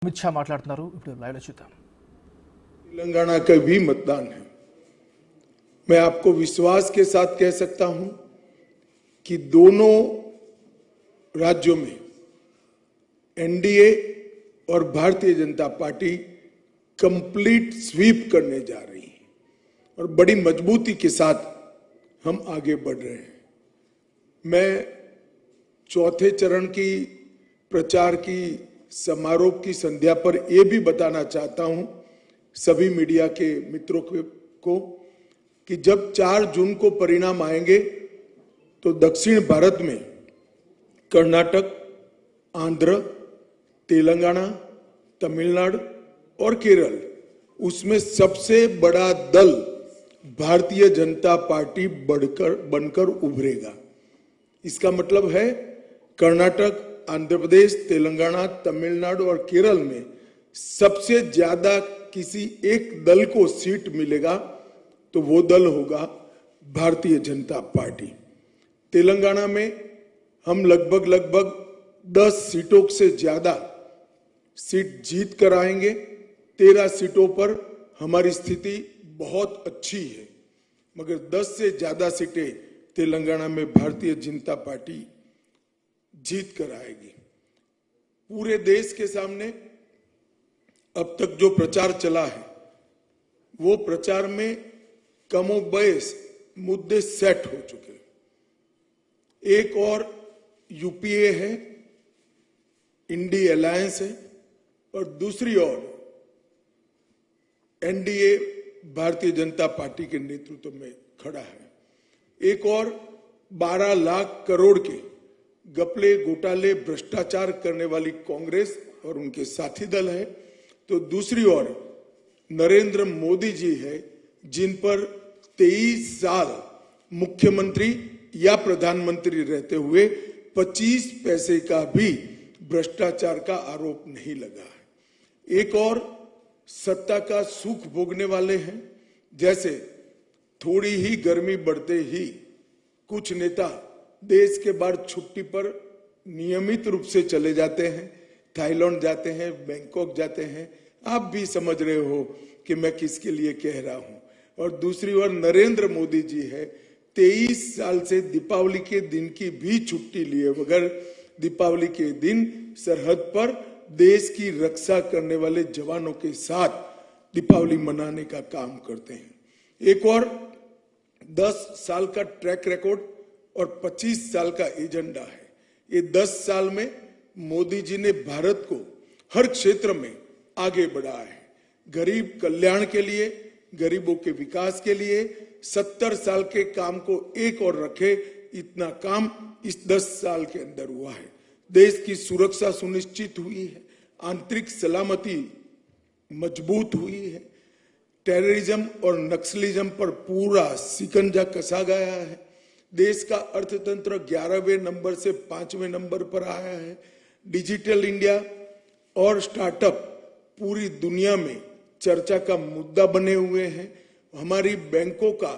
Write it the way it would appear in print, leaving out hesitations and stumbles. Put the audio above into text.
అమిత్ షా మాట్లాడుతున్నారు. ఇప్పుడు లైవ్ లో చూద్దాం. तेलंगाना का भी मतदान है. मैं आपको विश्वास के साथ कह सकता हूं कि दोनों राज्यों में एनडीए और Bharatiya Janata party complete SVEEP करने जा रही है और बड़ी मजबूती के साथ हम आगे बढ़ रहे हैं. मैं चौथे चरण की प्रचार की समारोह की संध्या पर यह भी बताना चाहता हूं सभी मीडिया के मित्रों को कि जब 4 जून को परिणाम आएंगे तो दक्षिण भारत में कर्नाटक, आंध्र, तेलंगाना, तमिलनाडु और केरल, उसमें सबसे बड़ा दल भारतीय जनता पार्टी बनकर उभरेगा. इसका मतलब है कर्नाटक, आंध्र प्रदेश, तेलंगाना, तमिलनाडु और केरल में सबसे ज्यादा किसी एक दल को सीट मिलेगा तो वो दल होगा भारतीय जनता पार्टी. तेलंगाना में हम लगभग 10 सीटों से ज्यादा सीट जीत कर आएंगे. 13 सीटों पर हमारी स्थिति बहुत अच्छी है, मगर 10 से ज्यादा सीटें तेलंगाना में भारतीय जनता पार्टी जीत कर आएगी. पूरे देश के सामने अब तक जो प्रचार चला है वो प्रचार में कमोबेश मुद्दे सेट हो चुके हैं. एक और यूपीए है, इंडी अलायंस है, और दूसरी ओर एनडीए भारतीय जनता पार्टी के नेतृत्व में खड़ा है. एक और 12 लाख करोड़ के गपले घोटाले भ्रष्टाचार करने वाली कांग्रेस और उनके साथी दल है, तो दूसरी ओर नरेंद्र मोदी जी है जिन पर 23 साल मुख्यमंत्री या प्रधानमंत्री रहते हुए 25 पैसे का भी भ्रष्टाचार का आरोप नहीं लगा है. एक और सत्ता का सुख भोगने वाले हैं, जैसे थोड़ी ही गर्मी बढ़ते ही कुछ नेता देश के बाहर छुट्टी पर नियमित रूप से चले जाते हैं, थाईलैंड जाते हैं, बैंकॉक जाते हैं. आप भी समझ रहे हो कि मैं किसके लिए कह रहा हूं. और दूसरी ओर नरेंद्र मोदी जी है, 23 साल से दीपावली के दिन की भी छुट्टी लिए बगैर दीपावली के दिन सरहद पर देश की रक्षा करने वाले जवानों के साथ दीपावली मनाने का काम करते हैं. एक और 10 साल का ट्रैक रिकॉर्ड और 25 साल का एजेंडा है. ये 10 साल में मोदी जी ने भारत को हर क्षेत्र में आगे बढ़ा है. गरीब कल्याण के लिए, गरीबों के विकास के लिए 70 साल के काम को एक और रखे, इतना काम इस 10 साल के अंदर हुआ है. देश की सुरक्षा सुनिश्चित हुई है, आंतरिक सलामती मजबूत हुई है, टेररिज्म और नक्सलिज्म पर पूरा शिकंजा कसा गया है. देश का अर्थतंत्र 11वें नंबर से 5वें नंबर पर आया है. डिजिटल इंडिया और स्टार्टअप पूरी दुनिया में चर्चा का मुद्दा बने हुए हैं. हमारी बैंकों का